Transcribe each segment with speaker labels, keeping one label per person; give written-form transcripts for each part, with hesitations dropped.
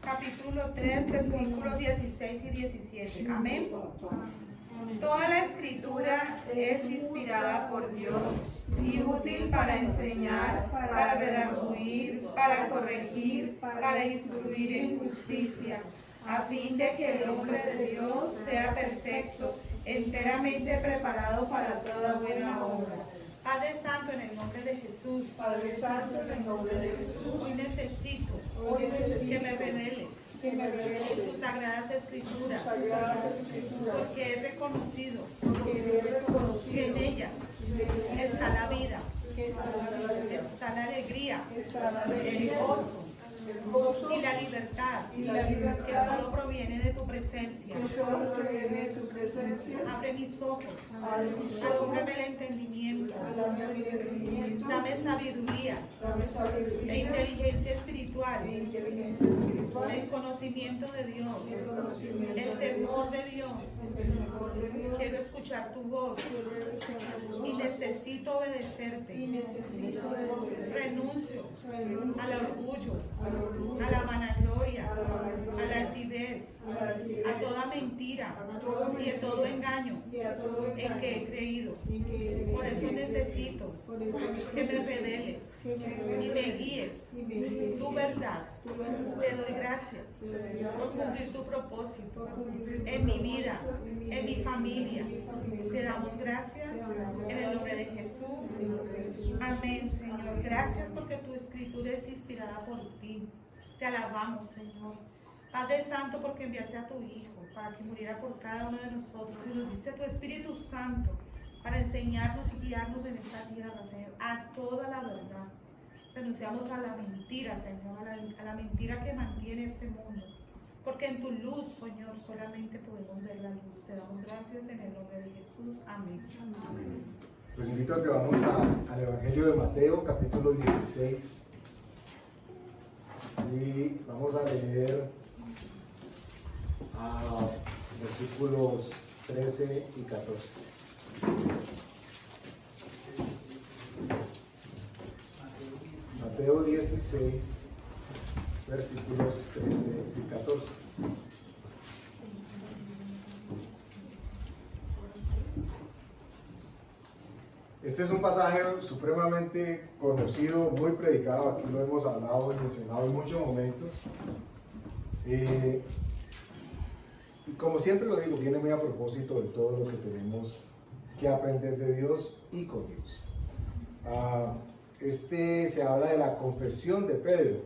Speaker 1: capítulo 3, versículos 16 y 17. Amén. Toda la escritura es inspirada por Dios y útil para enseñar, para redarguir, para corregir, para instruir en justicia, a fin de que el hombre de Dios sea perfecto, enteramente preparado para toda buena obra. Padre Santo, en el nombre de Jesús.
Speaker 2: Padre Santo, en el nombre de Jesús.
Speaker 1: Hoy necesito que me reveles tus sagradas escrituras, porque he reconocido que en ellas está la vida, está la alegría, el gozo y la libertad que solo proviene de tu presencia. Abre mis ojos, alúmbrame el entendimiento, dame sabiduría e inteligencia espiritual, el conocimiento de Dios, el temor de Dios. Quiero escuchar tu voz y necesito obedecerte. Renuncio al orgullo, a la vanagloria, a la altivez, a toda mentira y a todo engaño en que he creído. Por eso necesito que me reveles y me guíes tu verdad. Te doy gracias por cumplir tu propósito en mi vida, en mi familia. Te damos gracias en el nombre de Jesús. Amén, Señor. Gracias porque tu escritura es inspirada por ti. Te alabamos, Señor. Padre Santo, porque enviaste a tu Hijo para que muriera por cada uno de nosotros. Y nos diste tu Espíritu Santo para enseñarnos y guiarnos en esta tierra, Señor, a toda la verdad. Renunciamos a la mentira, Señor, a la mentira que mantiene este mundo. Porque en tu luz, Señor, solamente podemos ver la luz. Te damos gracias en el nombre de Jesús. Amén.
Speaker 3: Amén. Pues invito a que vamos al Evangelio de Mateo, capítulo 16. Y vamos a leer versículos 13 y 14. Mateo 16, versículos 13 y 14. Este es un pasaje supremamente conocido, muy predicado, aquí lo hemos hablado y mencionado en muchos momentos. Y como siempre lo digo, viene muy a propósito de todo lo que tenemos que aprender de Dios y con Dios. Se habla de la confesión de Pedro,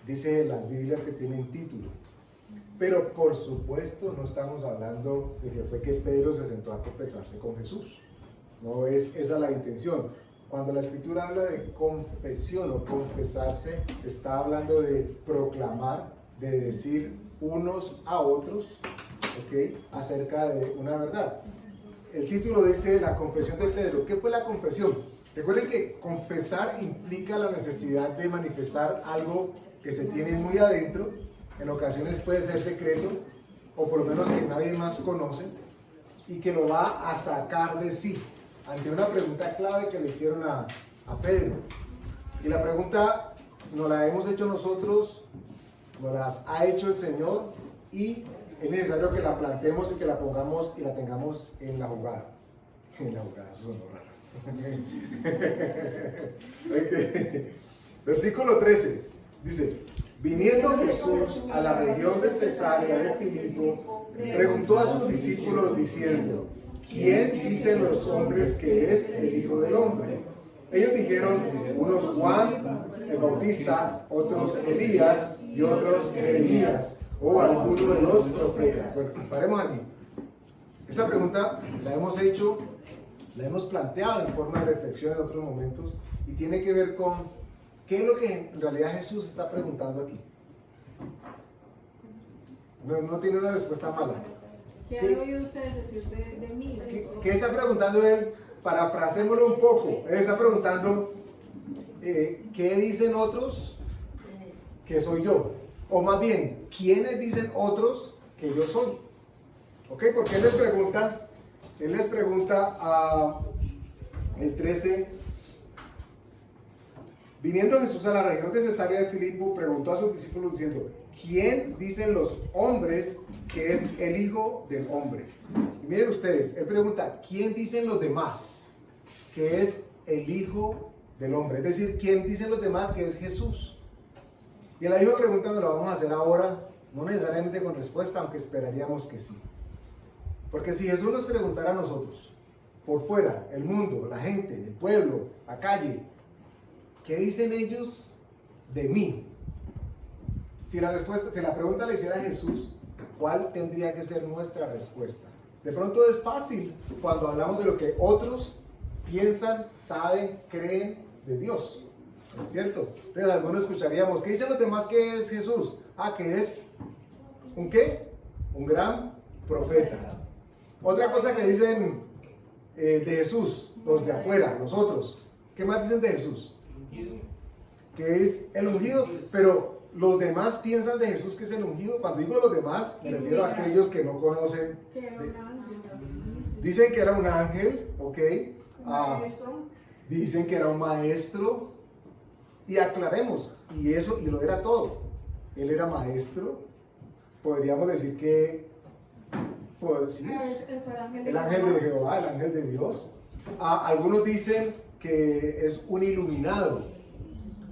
Speaker 3: dice las Biblias que tienen título. Pero por supuesto no estamos hablando de que fue que Pedro se sentó a confesarse con Jesús. No es esa la intención. Cuando la Escritura habla de confesión o confesarse, está hablando de proclamar, de decir unos a otros, ¿okay?, acerca de una verdad. El título dice la confesión de Pedro. ¿Qué fue la confesión? Recuerden que confesar implica la necesidad de manifestar algo que se tiene muy adentro. En ocasiones puede ser secreto, o por lo menos que nadie más conoce, y que lo va a sacar de sí, ante una pregunta clave que le hicieron a Pedro. Y la pregunta nos la hemos hecho nosotros, nos las ha hecho el Señor, y es necesario que la planteemos y que la pongamos y la tengamos en la jugada. En la jugada, eso sonó raro. Okay. Versículo 13 dice: viniendo Jesús a la región de Cesarea de Filipo, preguntó a sus discípulos diciendo: ¿quién dicen los hombres que es el Hijo del Hombre? Ellos dijeron, unos Juan el Bautista, otros Elías y otros Jeremías o alguno de los profetas. Bueno, paremos aquí. Esta pregunta la hemos hecho, la hemos planteado en forma de reflexión en otros momentos, y tiene que ver con qué es lo que en realidad Jesús está preguntando aquí. No tiene una respuesta mala.
Speaker 2: ¿Qué han oído ustedes decir de mí?
Speaker 3: ¿Qué está preguntando él? Parafrasémoslo un poco. Él está preguntando, ¿qué dicen otros que soy yo? O más bien, ¿quiénes dicen otros que yo soy? ¿Ok? Porque él les pregunta a el 13, Viniendo Jesús a la región de Cesarea de Filipo, preguntó a sus discípulos diciendo: ¿quién dicen los hombres que es el Hijo del Hombre? Y miren ustedes, él pregunta: ¿quién dicen los demás que es el Hijo del Hombre? Es decir, ¿quién dicen los demás que es Jesús? Y la misma pregunta nos la vamos a hacer ahora, no necesariamente con respuesta, aunque esperaríamos que sí. Porque si Jesús nos preguntara a nosotros, por fuera, el mundo, la gente, el pueblo, la calle, ¿qué dicen ellos de mí? Si la pregunta la hiciera Jesús, ¿cuál tendría que ser nuestra respuesta? De pronto es fácil cuando hablamos de lo que otros piensan, saben, creen de Dios, ¿no es cierto? Entonces algunos escucharíamos: ¿qué dicen los demás que es Jesús? Ah, que es ¿un qué? Un gran profeta. Otra cosa que dicen de Jesús, los de afuera, nosotros, ¿qué más dicen de Jesús? Que es el ungido, pero los demás piensan de Jesús que es el ungido. Cuando digo los demás, me refiero a aquellos que no conocen. Dicen que era un ángel, ok. Dicen que era un maestro. Y aclaremos, y lo era todo. Él era maestro. Podríamos decir que, pues, sí, el ángel de Jehová, el ángel de Dios. Algunos dicen que es un iluminado.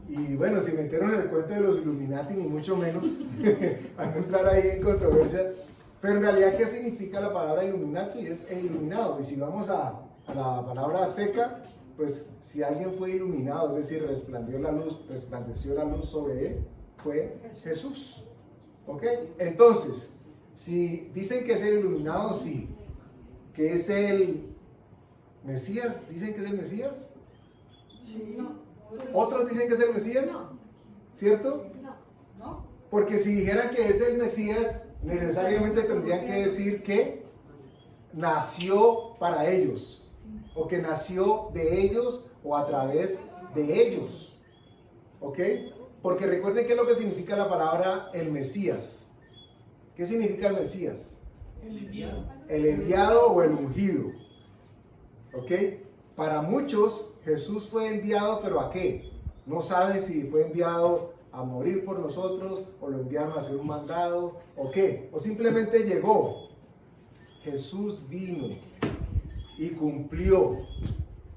Speaker 3: Y bueno, si metieron en el cuento de los Illuminati, ni mucho menos, a no entrar ahí en controversia. Pero en realidad, ¿qué significa la palabra Illuminati? Es el iluminado. Y si vamos a la palabra seca, pues si alguien fue iluminado, es decir, resplandeció la luz sobre él, fue Jesús. ¿Ok? Entonces, si dicen que es el iluminado, sí. Que es el Mesías, ¿dicen que es el Mesías?
Speaker 2: Sí.
Speaker 3: ¿Otros dicen que es el Mesías? ¿Cierto?
Speaker 2: No.
Speaker 3: Porque si dijeran que es el Mesías, necesariamente tendrían que decir que nació para ellos, o que nació de ellos o a través de ellos. ¿Ok? Porque recuerden qué es lo que significa la palabra el Mesías. ¿Qué significa el Mesías? El enviado o el ungido. ¿Ok? Para muchos Jesús fue enviado, pero ¿a qué? No saben si fue enviado a morir por nosotros, o lo enviaron a hacer un mandado, o qué, o simplemente llegó. Jesús vino y cumplió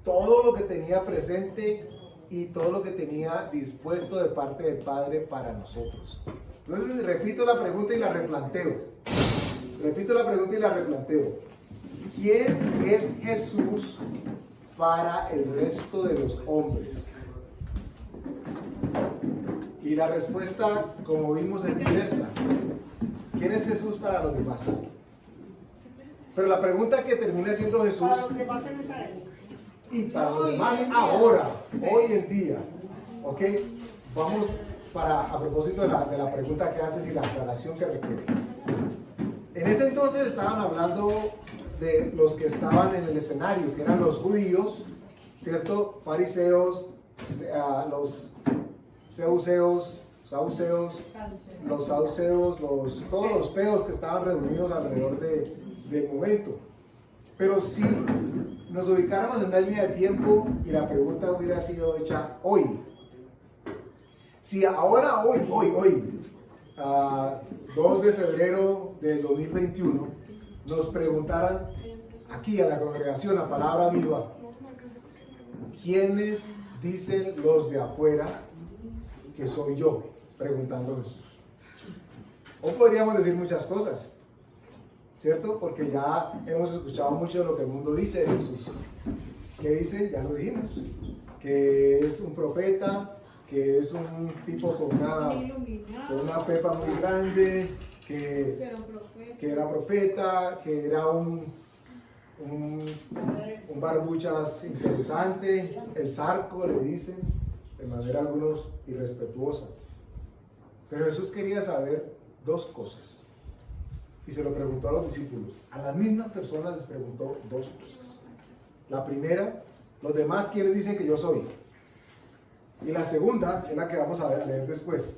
Speaker 3: todo lo que tenía presente y todo lo que tenía dispuesto de parte del Padre para nosotros. Entonces repito la pregunta y la replanteo. ¿Quién es Jesús para el resto de los hombres? Y la respuesta, como vimos, es diversa. ¿Quién es Jesús para los demás? Pero la pregunta que termina siendo Jesús,
Speaker 2: Para los demás en esa época.
Speaker 3: y para los demás ahora, hoy en día, ¿ok? Vamos a propósito de la pregunta que haces y la aclaración que requiere. En ese entonces estaban hablando de los que estaban en el escenario, que eran los judíos, ¿cierto? Fariseos, los saduceos, todos los feos que estaban reunidos alrededor del momento. Pero si nos ubicáramos en una línea de tiempo y la pregunta hubiera sido hecha hoy, si ahora, hoy, 2 de febrero del 2021, nos preguntaran aquí a la congregación, a Palabra Viva, ¿quiénes dicen los de afuera que soy yo? Preguntando Jesús. O podríamos decir muchas cosas, ¿cierto? Porque ya hemos escuchado mucho de lo que el mundo dice de Jesús. ¿Qué dice? Ya lo dijimos. Que es un profeta, que es un tipo con una pepa muy grande, que era profeta, que era un barbuchas interesante, el zarco le dicen, de manera algunos irrespetuosa. Pero Jesús quería saber 2 cosas. Y se lo preguntó a los discípulos. A las mismas personas les preguntó 2 cosas. La primera, los demás, ¿quiénes dicen que yo soy? Y la segunda es la que vamos a leer después.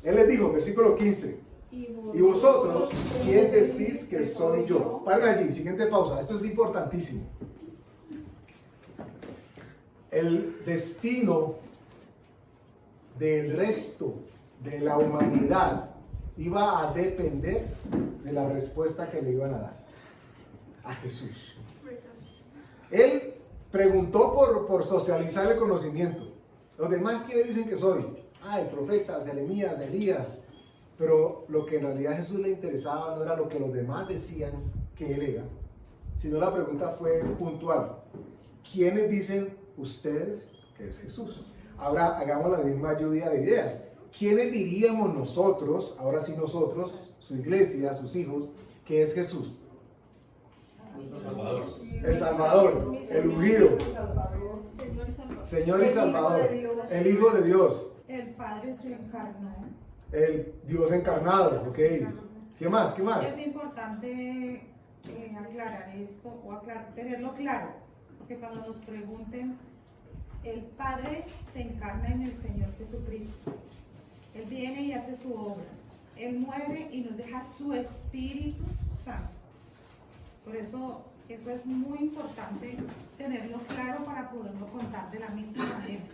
Speaker 3: Él les dijo, versículo 15. ¿Y vosotros quién decís que soy yo? Paren allí, siguiente pausa. Esto es importantísimo. el destino del resto de la humanidad iba a depender de la respuesta que le iban a dar a Jesús. Él preguntó por socializar el conocimiento. Los demás, ¿quiénes dicen que soy? El profeta, Jeremías, Elías. Pero lo que en realidad a Jesús le interesaba no era lo que los demás decían que él era, sino la pregunta fue puntual. ¿Quiénes dicen ustedes que es Jesús? Ahora hagamos la misma lluvia de ideas. ¿Quiénes diríamos nosotros, ahora sí nosotros, su iglesia, sus hijos, que es Jesús? El Salvador, el ungido, Señor y Salvador, el Hijo de Dios,
Speaker 1: El Padre se encarnó.
Speaker 3: el Dios encarnado, ¿ok? ¿Qué más? ¿Qué más?
Speaker 1: Es importante aclarar esto o tenerlo claro, porque cuando nos pregunten, el Padre se encarna en el Señor Jesucristo. Él viene y hace su obra. Él muere y nos deja su Espíritu Santo. Por eso es muy importante tenerlo claro para poderlo contar de la misma manera.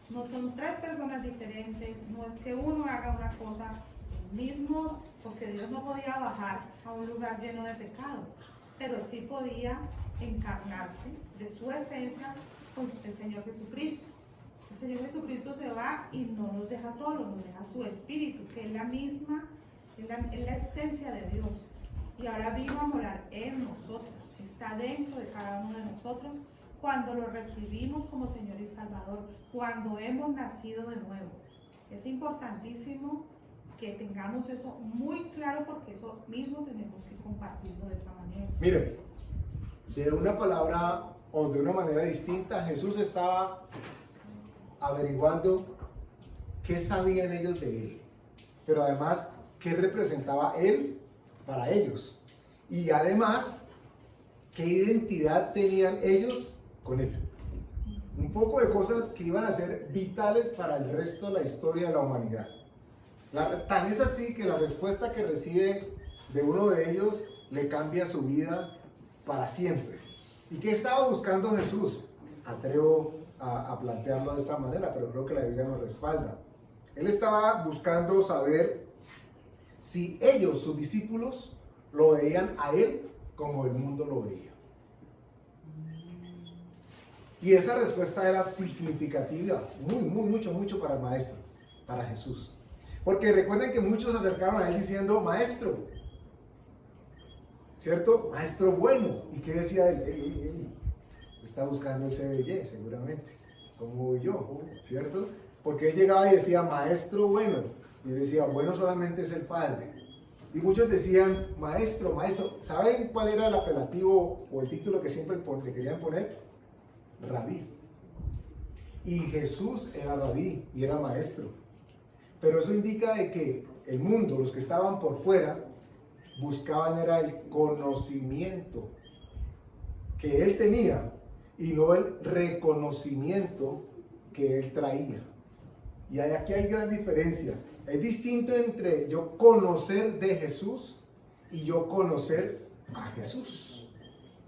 Speaker 1: No son tres personas diferentes, no es que uno haga una cosa mismo, porque Dios no podía bajar a un lugar lleno de pecado, pero sí podía encarnarse de su esencia con el Señor Jesucristo. El Señor Jesucristo se va y no nos deja solos, nos deja su Espíritu, que es la misma, es la esencia de Dios. Y ahora vino a morar en nosotros, está dentro de cada uno de nosotros cuando lo recibimos como Señor y Salvador, cuando hemos nacido de nuevo. Es importantísimo que tengamos eso muy claro, porque eso mismo tenemos que compartirlo de esa manera.
Speaker 3: Miren, de una palabra o de una manera distinta, Jesús estaba averiguando qué sabían ellos de Él, pero además qué representaba Él para ellos, y además qué identidad tenían ellos con Él. Un poco de cosas que iban a ser vitales para el resto de la historia de la humanidad. Tan es así que la respuesta que recibe de uno de ellos le cambia su vida para siempre. ¿Y qué estaba buscando Jesús? Atrevo a plantearlo de esta manera, pero creo que la Biblia nos respalda. Él estaba buscando saber si ellos, sus discípulos, lo veían a Él como el mundo lo veía. Y esa respuesta era significativa, mucho para el maestro, para Jesús. Porque recuerden que muchos se acercaron a Él diciendo, maestro, ¿cierto? Maestro bueno. ¿Y qué decía Él? Está buscando el CBY, seguramente, como yo, ¿cierto? Porque Él llegaba y decía, maestro bueno. Y Él decía, bueno solamente es el Padre. Y muchos decían, maestro. ¿Saben cuál era el apelativo o el título que siempre le querían poner? Rabí. Y Jesús era rabí y era maestro. Pero eso indica de que el mundo, los que estaban por fuera, buscaban era el conocimiento que Él tenía y no el reconocimiento que Él traía. Y aquí hay gran diferencia. Es distinto entre yo conocer de Jesús y yo conocer a Jesús.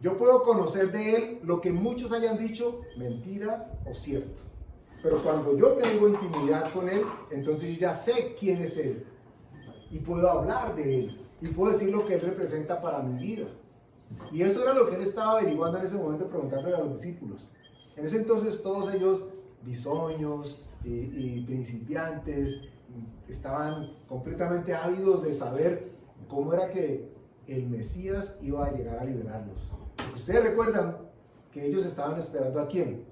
Speaker 3: Yo puedo conocer de Él lo que muchos hayan dicho, mentira o cierto. Pero cuando yo tengo intimidad con Él, entonces yo ya sé quién es Él. Y puedo hablar de Él. Y puedo decir lo que Él representa para mi vida. Y eso era lo que Él estaba averiguando en ese momento, preguntándole a los discípulos. En ese entonces todos ellos, bisoños y principiantes, estaban completamente ávidos de saber cómo era que el Mesías iba a llegar a liberarlos. Ustedes recuerdan que ellos estaban esperando ¿a quién?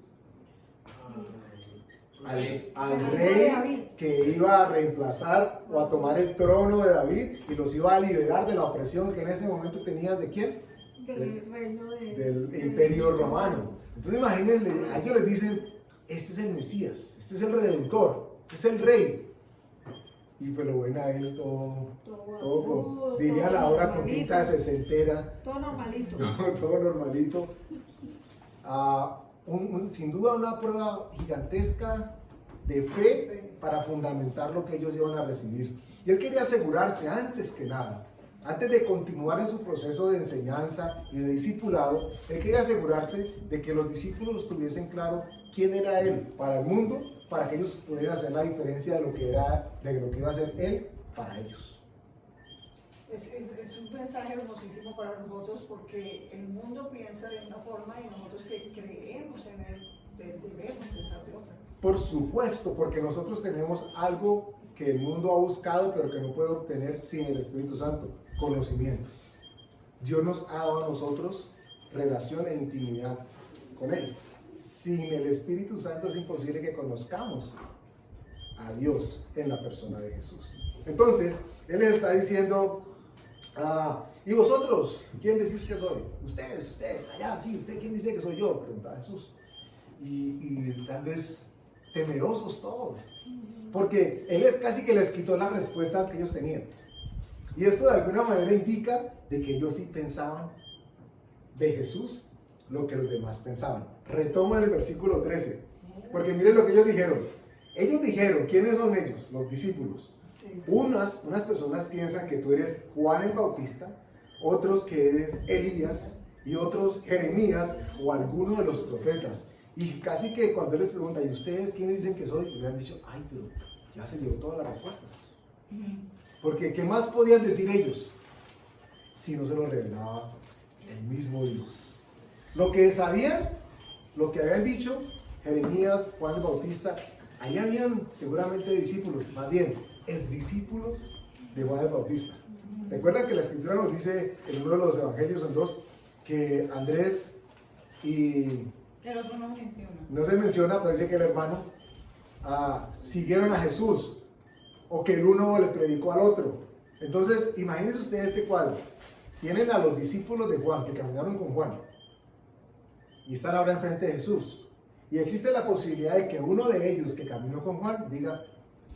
Speaker 3: Al rey que iba a reemplazar o a tomar el trono de David y los iba a liberar de la opresión que en ese momento tenían ¿de quién? Del imperio romano. Entonces imagínense, a ellos les dicen, este es el Mesías, este es el Redentor, este es el Rey. Y pues lo ven a él todo dirían ahora con pinta de sesentera.
Speaker 2: Todo normalito.
Speaker 3: Todo normalito. Sin duda una prueba gigantesca de fe para fundamentar lo que ellos iban a recibir. Y él quería asegurarse antes que nada, antes de continuar en su proceso de enseñanza y de discipulado, él quería asegurarse de que los discípulos tuviesen claro quién era Él para el mundo, para que ellos pudieran hacer la diferencia de lo que iba a ser Él para ellos.
Speaker 2: Es un mensaje hermosísimo para nosotros porque el mundo piensa de una forma y nosotros que creemos en Él debemos pensar de otra.
Speaker 3: Por supuesto, porque nosotros tenemos algo que el mundo ha buscado pero que no puede obtener sin el Espíritu Santo: conocimiento. Dios nos ha dado a nosotros relación e intimidad con Él. Sin el Espíritu Santo es imposible que conozcamos a Dios en la persona de Jesús. Entonces, Él les está diciendo, ¿y vosotros? ¿Quién decís que soy? Ustedes, allá, sí, ¿usted quién dice que soy yo? Preguntaba Jesús. Y tal vez temerosos todos, porque Él casi que les quitó las respuestas que ellos tenían. Y esto de alguna manera indica de que ellos sí pensaban de Jesús lo que los demás pensaban. Retomo el versículo 13, porque miren lo que ellos dijeron. Ellos dijeron, ¿quiénes son ellos? Los discípulos.
Speaker 2: Sí.
Speaker 3: Unas personas piensan que tú eres Juan el Bautista, otros que eres Elías y otros Jeremías o alguno de los profetas. Y casi que cuando él les pregunta, ¿y ustedes quiénes dicen que soy? Le han dicho, ay, pero ya se dio todas las respuestas. Porque ¿qué más podían decir ellos si no se lo revelaba el mismo Dios? Lo que sabían, lo que habían dicho Jeremías, Juan el Bautista, ahí habían seguramente discípulos, más bien, discípulos de Juan el Bautista. Recuerdan que la Escritura nos dice en uno de los evangelios, son dos, que Andrés y...
Speaker 1: El otro no menciona.
Speaker 3: No se menciona, pero dice que el hermano siguieron a Jesús, o que el uno le predicó al otro. Entonces, imagínense ustedes este cuadro. Tienen a los discípulos de Juan, que caminaron con Juan, y están ahora enfrente de Jesús. Y existe la posibilidad de que uno de ellos que caminó con Juan diga,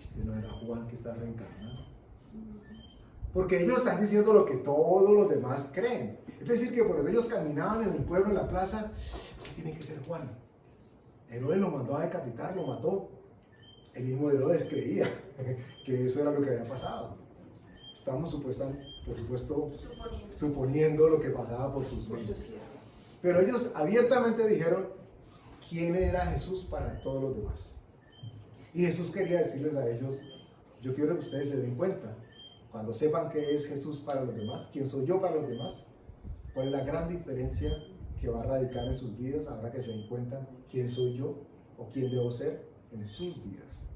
Speaker 3: este no era Juan que está reencarnado. Porque ellos están diciendo lo que todos los demás creen. Es decir, que por donde ellos caminaban en el pueblo, en la plaza, ese tiene que ser Juan. Herodes lo mandó a decapitar, lo mató. El mismo Herodes creía que eso era lo que había pasado. Estamos por supuesto, suponiendo lo que pasaba por sus mentes. Pero ellos abiertamente dijeron quién era Jesús para todos los demás. Y Jesús quería decirles a ellos, yo quiero que ustedes se den cuenta, cuando sepan qué es Jesús para los demás, quién soy yo para los demás, cuál es la gran diferencia que va a radicar en sus vidas ahora que se den cuenta quién soy yo o quién debo ser en sus vidas.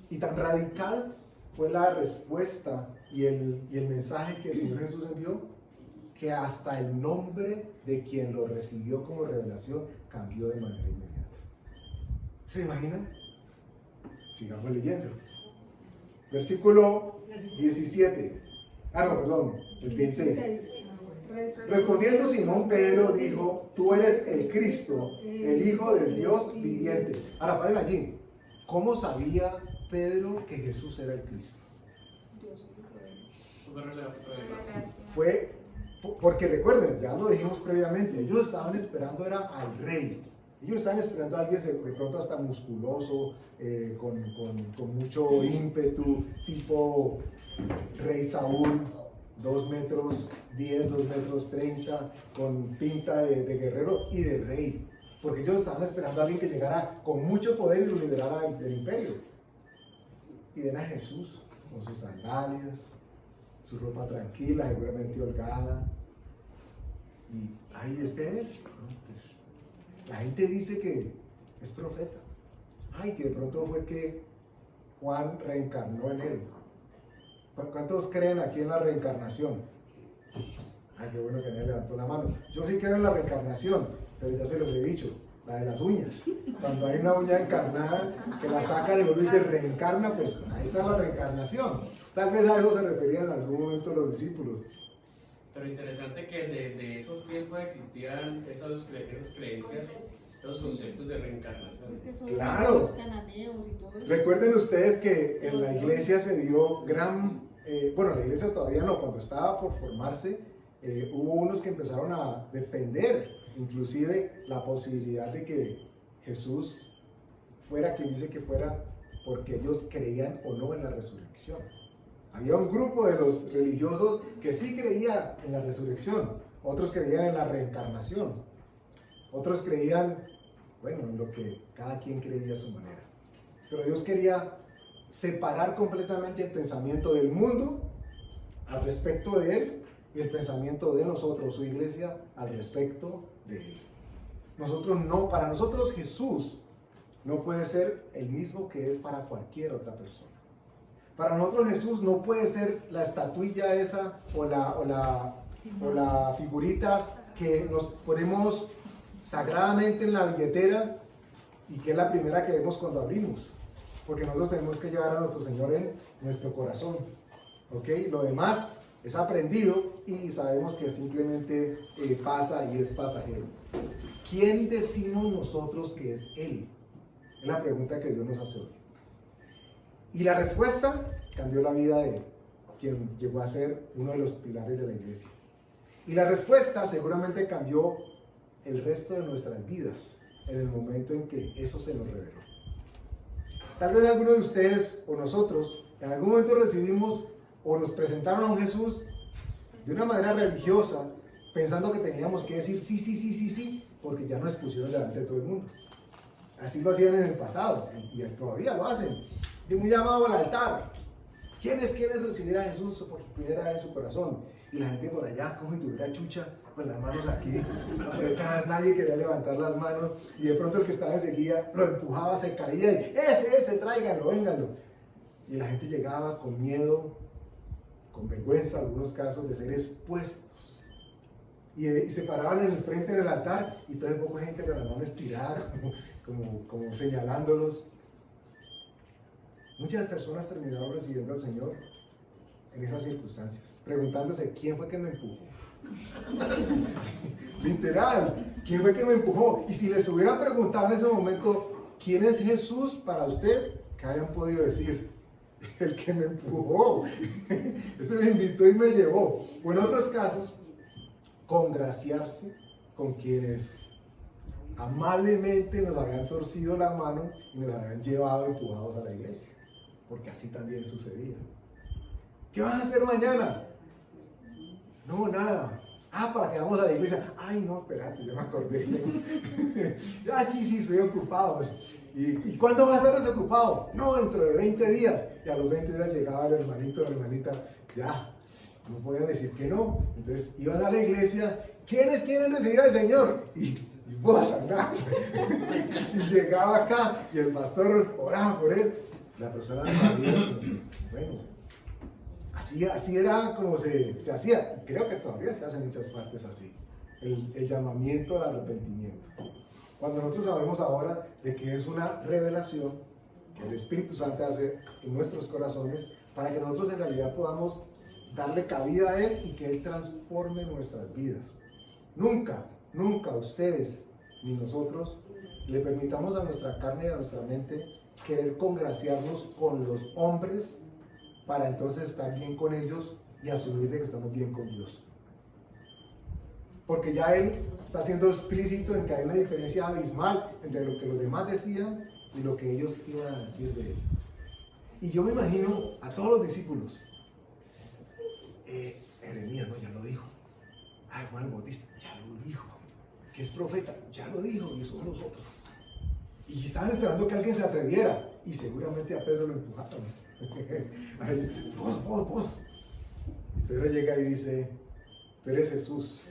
Speaker 3: Y tan radical fue la respuesta y el mensaje que el Señor Jesús envió, que hasta el nombre de quien lo recibió como revelación cambió de manera inmediata. ¿Se imaginan? Sigamos leyendo. Versículo 17. El 16. Respondiendo Simón Pedro dijo, tú eres el Cristo, el Hijo del Dios viviente. Ahora paren allí. ¿Cómo sabía Pedro que Jesús era el Cristo? Fue porque recuerden, ya lo dijimos previamente, ellos estaban esperando era al rey. Ellos estaban esperando a alguien de pronto hasta musculoso, con mucho ímpetu, tipo rey Saúl, 2 metros 10, 2 metros 30, con pinta de guerrero y de rey. Porque ellos estaban esperando a alguien que llegara con mucho poder y lo liberara del imperio. Y ven a Jesús con sus sandalias, su ropa tranquila, seguramente holgada. Y ahí este es. Pues, la gente dice que es profeta. Ay, que de pronto fue que Juan reencarnó en él. ¿Cuántos creen aquí en la reencarnación? Ay, qué bueno que nadie levantó la mano. Yo sí creo en la reencarnación, pero ya se los he dicho, la de las uñas. Cuando hay una uña encarnada, que la sacan y vuelve y se reencarna, pues ahí está la reencarnación. Tal vez a eso se referían en algún momento los discípulos.
Speaker 4: Pero interesante que de esos tiempos existían esas creencias, los conceptos de reencarnación.
Speaker 1: Es que son
Speaker 3: Claro.
Speaker 1: los cananeos y todo eso.
Speaker 3: Recuerden ustedes que en la iglesia se dio la iglesia todavía no, cuando estaba por formarse, hubo unos que empezaron a defender inclusive la posibilidad de que Jesús fuera quien dice que fuera, porque ellos creían o no en la resurrección. Había un grupo de los religiosos que sí creía en la resurrección, otros creían en la reencarnación, otros creían, bueno, en lo que cada quien creía a su manera. Pero Dios quería separar completamente el pensamiento del mundo al respecto de Él y el pensamiento de nosotros, su iglesia, al respecto de Él. Para nosotros Jesús no puede ser el mismo que es para cualquier otra persona. Para nosotros Jesús no puede ser la estatuilla esa o la figurita que nos ponemos sagradamente en la billetera y que es la primera que vemos cuando abrimos. Porque nosotros tenemos que llevar a nuestro Señor en nuestro corazón. ¿Ok? Lo demás es aprendido y sabemos que simplemente pasa y es pasajero. ¿Quién decimos nosotros que es Él? Es la pregunta que Dios nos hace hoy. Y la respuesta cambió la vida de quien llegó a ser uno de los pilares de la iglesia. Y la respuesta seguramente cambió el resto de nuestras vidas en el momento en que eso se nos reveló. Tal vez alguno de ustedes o nosotros en algún momento recibimos o nos presentaron a un Jesús de una manera religiosa, pensando que teníamos que decir sí, sí, sí, sí, sí, porque ya nos pusieron delante de todo el mundo. Así lo hacían en el pasado y todavía lo hacen. Y un llamado al altar. ¿Quiénes quieren recibir a Jesús por primera vez en su corazón? Y la gente por allá, como si tuviera chucha, con las manos aquí apretadas, nadie quería levantar las manos, y de pronto el que estaba enseguida lo empujaba, se caía, y ese, tráiganlo, vénganlo. Y la gente llegaba con miedo, con vergüenza, en algunos casos, de ser expuestos. Y se paraban en el frente del altar, y todo el poco gente con las manos estiradas, como señalándolos. Muchas personas terminaron recibiendo al Señor en esas circunstancias, preguntándose quién fue que me empujó. Sí, literal, ¿quién fue que me empujó? Y si les hubieran preguntado en ese momento quién es Jesús para usted, ¿qué hayan podido decir? El que me empujó, ese me invitó y me llevó. O en otros casos, congraciarse con quienes amablemente nos habían torcido la mano y nos habían llevado empujados a la iglesia, porque así también sucedía. ¿Qué vas a hacer mañana? No, nada. Para que vamos a la iglesia. Ay, no, espérate, ya me acordé. Sí, estoy ocupado. ¿Y cuándo vas a estar desocupado? No, dentro de 20 días. Y a los 20 días llegaba el hermanito, la hermanita, ya, no podían decir que no. Entonces iban a la iglesia. ¿Quiénes quieren recibir al Señor? Y vos, nada. Y llegaba acá y el pastor oraba por él. La persona sabía, bueno. Así era como se hacía, y creo que todavía se hace en muchas partes así, el llamamiento al arrepentimiento. Cuando nosotros sabemos ahora de que es una revelación que el Espíritu Santo hace en nuestros corazones para que nosotros en realidad podamos darle cabida a Él y que Él transforme nuestras vidas. Nunca ustedes ni nosotros le permitamos a nuestra carne y a nuestra mente querer congraciarnos con los hombres para entonces estar bien con ellos y asumir de que estamos bien con Dios. Porque ya Él está siendo explícito en que hay una diferencia abismal entre lo que los demás decían y lo que ellos iban a decir de Él. Y yo me imagino a todos los discípulos. Jeremías, no, ya lo dijo. Juan el Bautista, ya lo dijo. Que es profeta, ya lo dijo, y somos nosotros. Y estaban esperando que alguien se atreviera, y seguramente a Pedro lo empujaron. Vos. Pedro llega y dice: tú eres Jesús,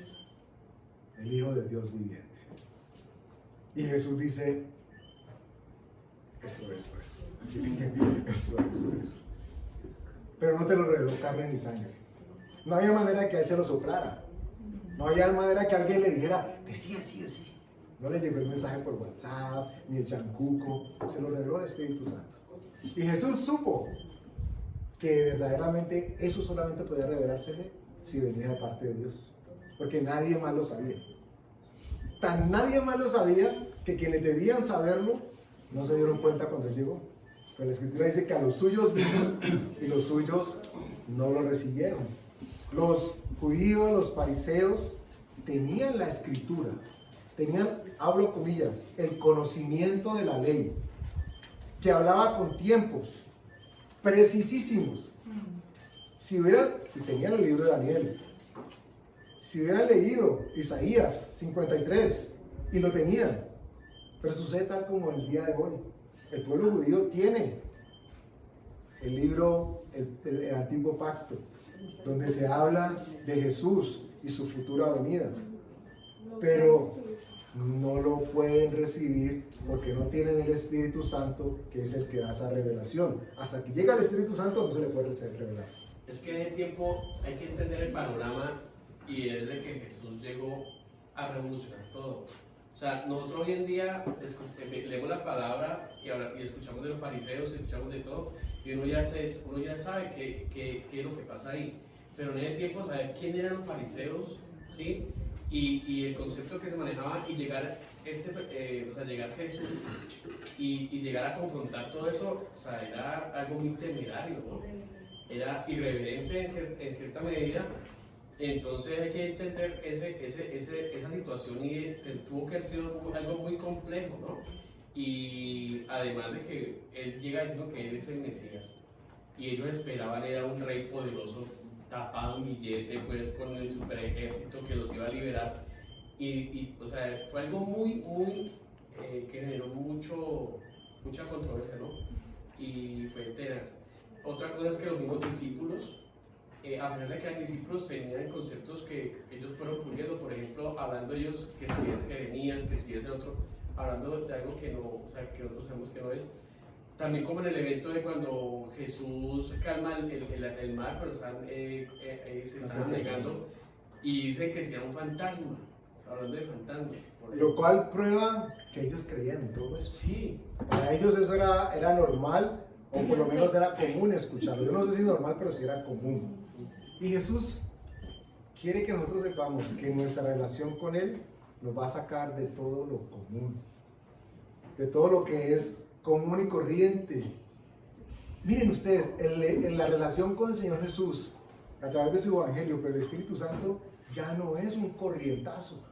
Speaker 3: el Hijo de Dios viviente. Y Jesús dice: eso. Así que, eso. Pero no te lo reveló carne ni sangre. No había manera que a él se lo soplara. No había manera que alguien le dijera: decía así. No le llegó el mensaje por WhatsApp, ni el chancuco. Se lo reveló el Espíritu Santo. Y Jesús supo que verdaderamente eso solamente podía revelársele si venía de parte de Dios. Porque nadie más lo sabía. Tan nadie más lo sabía que quienes debían saberlo no se dieron cuenta cuando él llegó. Pero la Escritura dice que a los suyos vino y los suyos no lo recibieron. Los judíos, los fariseos, tenían la Escritura. Tenían, hablo comillas, el conocimiento de la ley, que hablaba con tiempos precisísimos. Y tenían el libro de Daniel. Si hubieran leído Isaías 53, y lo tenían, Pero sucede tal como el día de hoy. El pueblo judío tiene el libro, el Antiguo Pacto, donde se habla de Jesús y su futura venida. Pero no lo pueden recibir porque no tienen el Espíritu Santo, que es el que da esa revelación. Hasta que llega el Espíritu Santo no se le puede revelar.
Speaker 4: Es que en ese tiempo hay que entender el panorama y es de que Jesús llegó a revolucionar todo. O sea, nosotros hoy en día leemos la palabra y escuchamos de los fariseos, escuchamos de todo, y uno ya sabe qué es lo que pasa ahí. Pero en ese tiempo saber quién eran los fariseos, ¿sí? Y el concepto que se manejaba y llegar llegar Jesús y llegar a confrontar todo eso, o sea, era algo muy temerario, ¿no? Era irreverente en cierta medida. Entonces hay que entender esa situación y tuvo que haber sido algo muy complejo, ¿no? Y además de que él llega diciendo que él es el Mesías y ellos esperaban era un rey poderoso tapado en billete, pues con el super ejército que los iba a liberar o sea, fue algo muy que generó mucha controversia, ¿no? Y fue tenaz. Otra cosa es que los mismos discípulos, a pesar de que los discípulos tenían conceptos que ellos fueron puliendo, por ejemplo, hablando ellos que si es Jeremías, que si es de otro, hablando de algo que no, o sea, que nosotros sabemos que no es. También como en el evento de cuando Jesús calma el mar, pero se están negando y dicen que sea un fantasma, hablando de fantasmas.
Speaker 3: Lo cual prueba que ellos creían en todo eso.
Speaker 4: Sí.
Speaker 3: Para ellos eso era normal, o por lo menos era común escucharlo. Yo no sé si normal, pero sí era común. Y Jesús quiere que nosotros sepamos que nuestra relación con Él nos va a sacar de todo lo común, de todo lo que es común y corriente. Miren ustedes, en la relación con el Señor Jesús, a través de su Evangelio, pero el Espíritu Santo ya no es un corrientazo,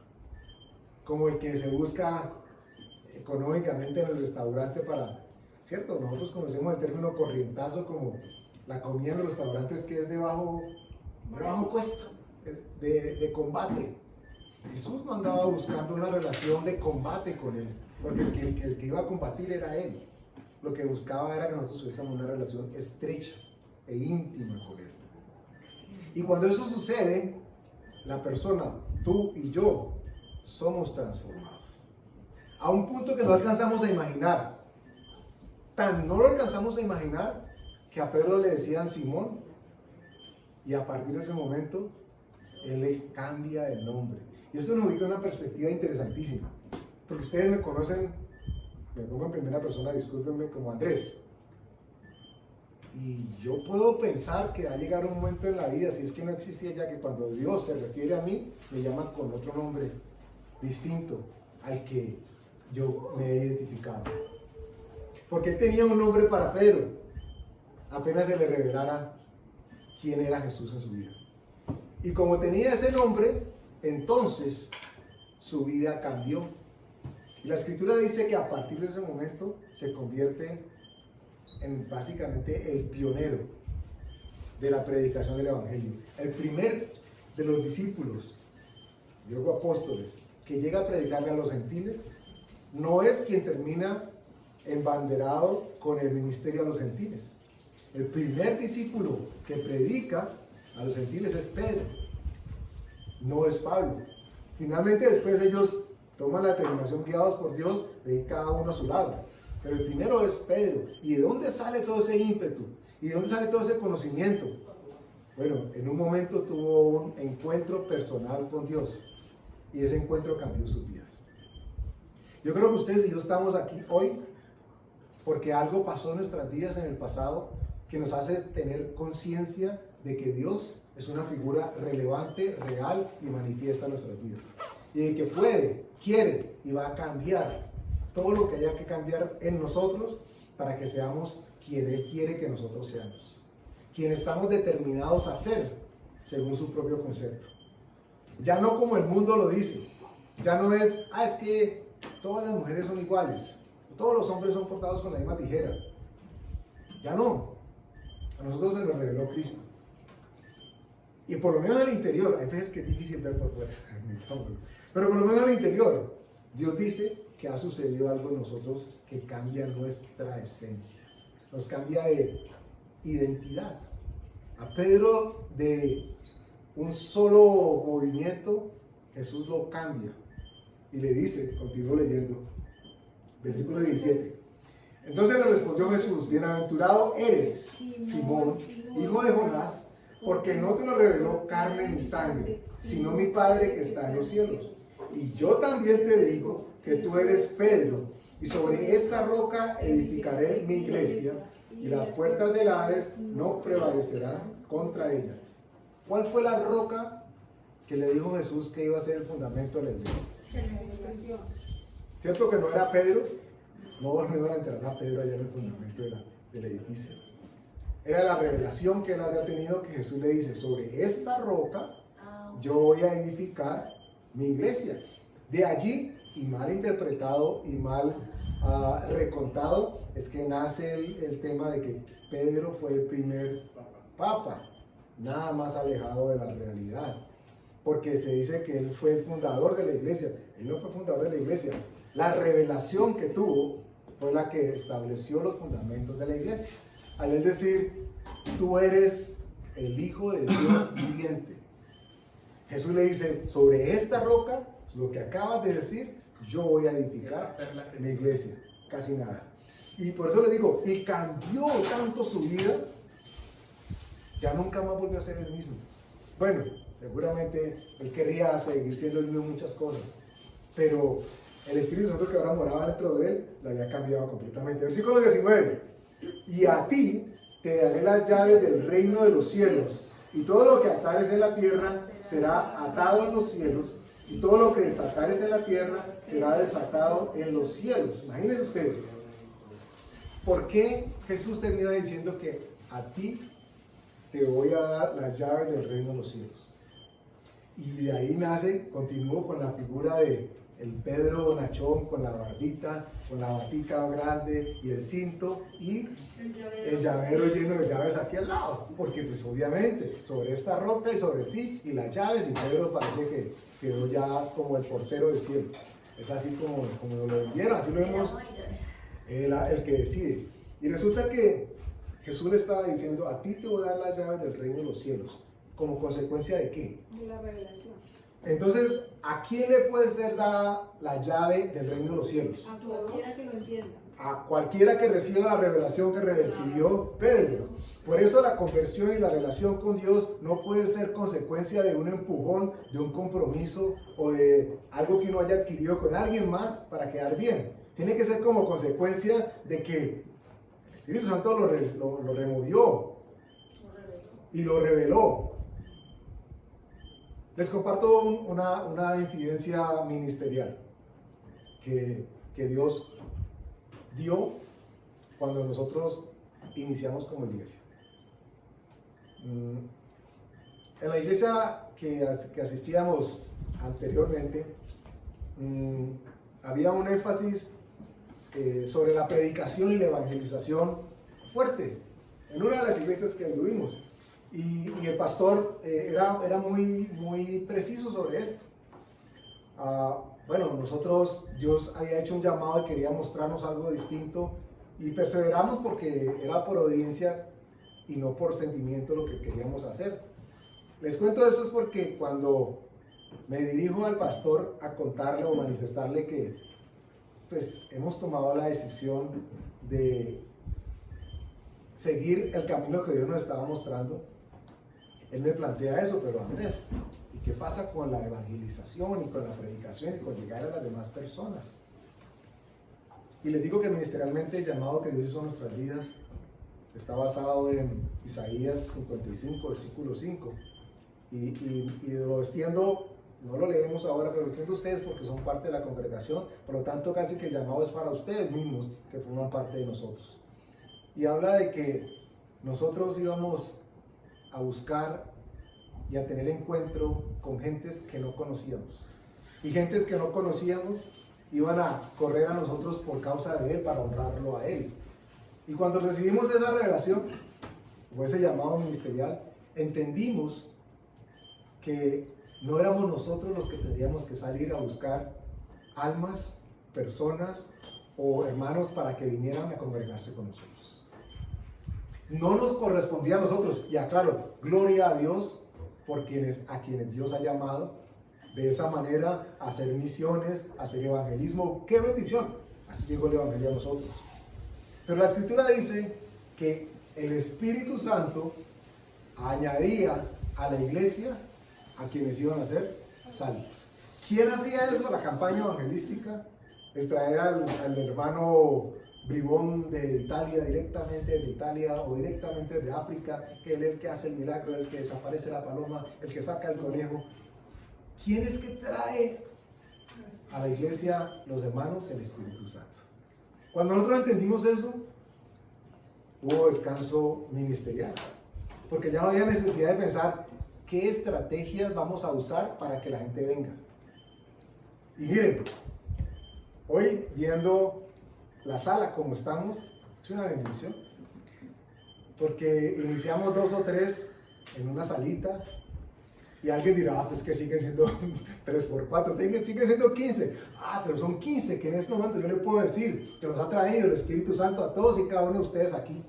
Speaker 3: como el que se busca económicamente en el restaurante para, ¿cierto? Nosotros conocemos el término corrientazo como la comida en los restaurantes que es de bajo costo, de combate. Jesús no andaba buscando una relación de combate con Él, porque el que iba a combatir era Él. Lo que buscaba era que nosotros tuviésemos una relación estrecha e íntima con Él. Y cuando eso sucede, la persona, tú y yo, somos transformados. A un punto que no alcanzamos a imaginar. Tan no lo alcanzamos a imaginar que a Pedro le decían Simón, y a partir de ese momento, Él le cambia el nombre. Y esto nos ubica en una perspectiva interesantísima, porque ustedes me conocen, me pongo en primera persona, discúlpenme, como Andrés. Y yo puedo pensar que va a llegar un momento en la vida, si es que no existía ya, que cuando Dios se refiere a mí, me llama con otro nombre distinto al que yo me he identificado. Porque Él tenía un nombre para Pedro, apenas se le revelara quién era Jesús en su vida. Y como tenía ese nombre, entonces su vida cambió. Y la Escritura dice que a partir de ese momento se convierte en básicamente el pionero de la predicación del Evangelio. El primer de los discípulos, luego apóstoles, que llega a predicarle a los gentiles, no es quien termina embanderado con el ministerio a los gentiles. El primer discípulo que predica a los gentiles es Pedro, no es Pablo. Finalmente después ellos toman la determinación guiados por Dios de ir cada uno a su lado. Pero el primero es Pedro. ¿Y de dónde sale todo ese ímpetu? ¿Y de dónde sale todo ese conocimiento? Bueno, en un momento tuvo un encuentro personal con Dios y ese encuentro cambió sus vidas. Yo creo que ustedes y yo estamos aquí hoy porque algo pasó en nuestras vidas en el pasado que nos hace tener conciencia de que Dios es una figura relevante, real y manifiesta en nuestras vidas. Y de que puede, quiere y va a cambiar todo lo que haya que cambiar en nosotros para que seamos quien Él quiere que nosotros seamos. Quien estamos determinados a ser según su propio concepto. Ya no como el mundo lo dice. Ya no es, es que todas las mujeres son iguales. Todos los hombres son cortados con la misma tijera. Ya no. A nosotros se nos reveló Cristo. Y por lo menos en el interior, hay veces que es difícil ver por fuera, pero por lo menos en el interior, Dios dice que ha sucedido algo en nosotros que cambia nuestra esencia, nos cambia de identidad. A Pedro, de un solo movimiento, Jesús lo cambia y le dice, continúo leyendo, versículo 17. Entonces le respondió Jesús: bienaventurado eres, Simón, hijo de Jonás, porque no te lo reveló carne ni sangre, sino mi Padre que está en los cielos. Y yo también te digo que tú eres Pedro, y sobre esta roca edificaré mi iglesia, y las puertas del Hades no prevalecerán contra ella. ¿Cuál fue la roca que le dijo Jesús que iba a ser el fundamento de la iglesia? ¿Cierto que no era Pedro? No iban a enterrar a Pedro allá en el fundamento del edificio. Era la revelación que él había tenido, que Jesús le dice: sobre esta roca yo voy a edificar mi iglesia. De allí, y mal interpretado y mal recontado, es que nace el tema de que Pedro fue el primer papa, nada más alejado de la realidad, porque se dice que él fue el fundador de la iglesia. Él no fue fundador de la iglesia. La revelación que tuvo fue la que estableció los fundamentos de la iglesia, al él decir: tú eres el Hijo de Dios viviente. Jesús le dice: sobre esta roca, lo que acabas de decir, yo voy a edificar mi iglesia. Casi nada. Y por eso le digo, y cambió tanto su vida, ya nunca más volvió a ser el mismo. Bueno, seguramente él quería seguir siendo el mismo en muchas cosas, pero el Espíritu Santo que ahora moraba dentro de él, lo había cambiado completamente. Versículo 19. Y a ti te daré las llaves del reino de los cielos, y todo lo que atares en la tierra será atado en los cielos, y todo lo que desatares en la tierra será desatado en los cielos. Imagínense ustedes. ¿Por qué Jesús termina diciendo que a ti te voy a dar las llaves del reino de los cielos? Y de ahí nace, continúo con la figura de el Pedro bonachón, con la barbita, con la batica grande y el cinto y el llavero lleno de llaves aquí al lado, porque pues obviamente sobre esta roca y sobre ti y las llaves, y Pedro parece que quedó ya como el portero del cielo. Es así como lo vendieron, así lo vemos, el que decide. Y resulta que Jesús le estaba diciendo: a ti te voy a dar las llaves del reino de los cielos. ¿Como consecuencia de qué? De la revelación. Entonces, ¿a quién le puede ser dada la llave del reino de los cielos?
Speaker 1: A cualquiera que lo entienda.
Speaker 3: A cualquiera que reciba la revelación que recibió Pedro. Por eso la conversión y la relación con Dios no puede ser consecuencia de un empujón, de un compromiso o de algo que uno haya adquirido con alguien más para quedar bien. Tiene que ser como consecuencia de que el Espíritu Santo lo removió y lo reveló. Les comparto una infidencia ministerial que Dios dio cuando nosotros iniciamos como iglesia. En la iglesia que asistíamos anteriormente, había un énfasis sobre la predicación y la evangelización fuerte en una de las iglesias que anduvimos. Y el pastor era muy preciso sobre esto. Bueno, nosotros, Dios había hecho un llamado y quería mostrarnos algo distinto, y perseveramos porque era por obediencia y no por sentimiento lo que queríamos hacer. Les cuento eso es porque cuando me dirijo al pastor a contarle o manifestarle que pues hemos tomado la decisión de seguir el camino que Dios nos estaba mostrando, él me plantea eso: pero Andrés, ¿y qué pasa con la evangelización y con la predicación y con llegar a las demás personas? Y les digo que ministerialmente el llamado que Dios hizo a nuestras vidas está basado en Isaías 55, versículo 5. Y lo extiendo, no lo leemos ahora, pero lo extiendo a ustedes porque son parte de la congregación. Por lo tanto, casi que el llamado es para ustedes mismos que forman parte de nosotros. Y habla de que nosotros íbamos a buscar y a tener encuentro con gentes que no conocíamos. Y gentes que no conocíamos iban a correr a nosotros por causa de Él, para honrarlo a Él. Y cuando recibimos esa revelación, o ese llamado ministerial, entendimos que no éramos nosotros los que tendríamos que salir a buscar almas personas o hermanos para que vinieran a congregarse con nosotros. No nos correspondía a nosotros, y aclaro, gloria a Dios por a quienes Dios ha llamado de esa manera a hacer misiones, a hacer evangelismo. ¡Qué bendición! Así llegó el evangelio a nosotros. Pero la Escritura dice que el Espíritu Santo añadía a la iglesia a quienes iban a ser salvos. ¿Quién hacía eso? La campaña evangelística, el traer al hermano bribón de Italia, directamente de Italia o directamente de África, que él es el que hace el milagro, el que desaparece la paloma, el que saca el conejo. ¿Quién es que trae a la iglesia los hermanos? El Espíritu Santo. Cuando nosotros entendimos eso, hubo descanso ministerial, porque ya no había necesidad de pensar qué estrategias vamos a usar para que la gente venga. Y miren, hoy viendo la sala como estamos, es una bendición, porque iniciamos 2 o 3 en una salita, y alguien dirá, pues que siguen siendo 3 por 4, siguen siendo 15. Pero son 15 que en este momento yo le puedo decir que nos ha traído el Espíritu Santo a todos y cada uno de ustedes aquí.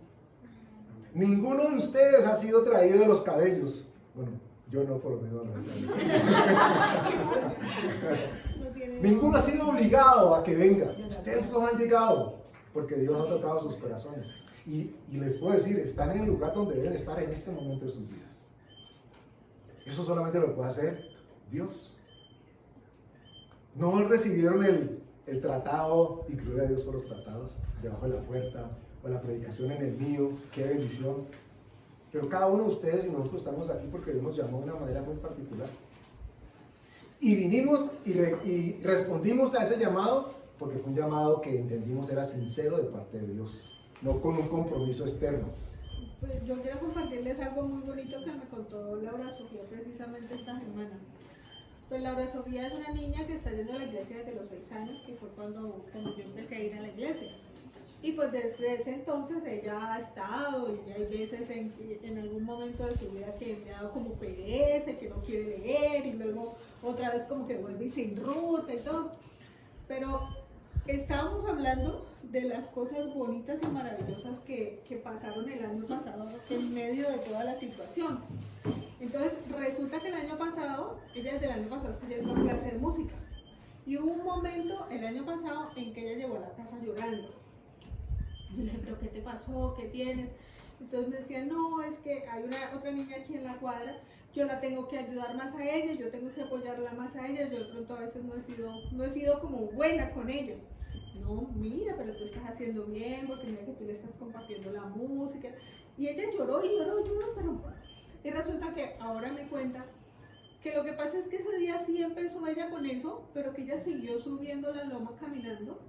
Speaker 3: Ninguno de ustedes ha sido traído de los cabellos. Bueno, yo no, por lo menos. Ninguno ha sido obligado a que venga. Ustedes todos han llegado porque Dios ha tocado sus corazones. Y les puedo decir, están en el lugar donde deben estar en este momento de sus vidas. Eso solamente lo puede hacer Dios. No recibieron el tratado, y gloria a Dios por los tratados, debajo de la puerta, o la predicación en el mío, qué bendición. Pero cada uno de ustedes y nosotros estamos aquí porque Dios nos llamó de una manera muy particular. Y vinimos y respondimos a ese llamado porque fue un llamado que entendimos era sincero de parte de Dios, no con un compromiso externo.
Speaker 5: Pues yo quiero compartirles algo muy bonito que me contó Laura Sofía precisamente esta semana. Pues Laura Sofía es una niña que está yendo a la iglesia desde los 6 años, que fue cuando yo empecé a ir a la iglesia. Y pues desde ese entonces ella ha estado, y hay veces en algún momento de su vida que le ha dado como pereza, que no quiere leer, y luego otra vez como que vuelve y se enruta y todo. Pero estábamos hablando de las cosas bonitas y maravillosas que pasaron el año pasado en medio de toda la situación. Entonces resulta que el año pasado, ella desde el año pasado está yendo a clase de música. Y hubo un momento el año pasado en que ella llegó a la casa llorando. Yo le dije, ¿pero qué te pasó? ¿Qué tienes? Entonces me decía, no, es que hay otra niña aquí en la cuadra, yo la tengo que ayudar más a ella, yo tengo que apoyarla más a ella, yo de pronto a veces no he sido como buena con ella. No, mira, pero tú estás haciendo bien, porque mira que tú le estás compartiendo la música. Y ella lloró, pero... Y resulta que ahora me cuenta que lo que pasa es que ese día sí empezó ella con eso, pero que ella siguió subiendo la loma caminando,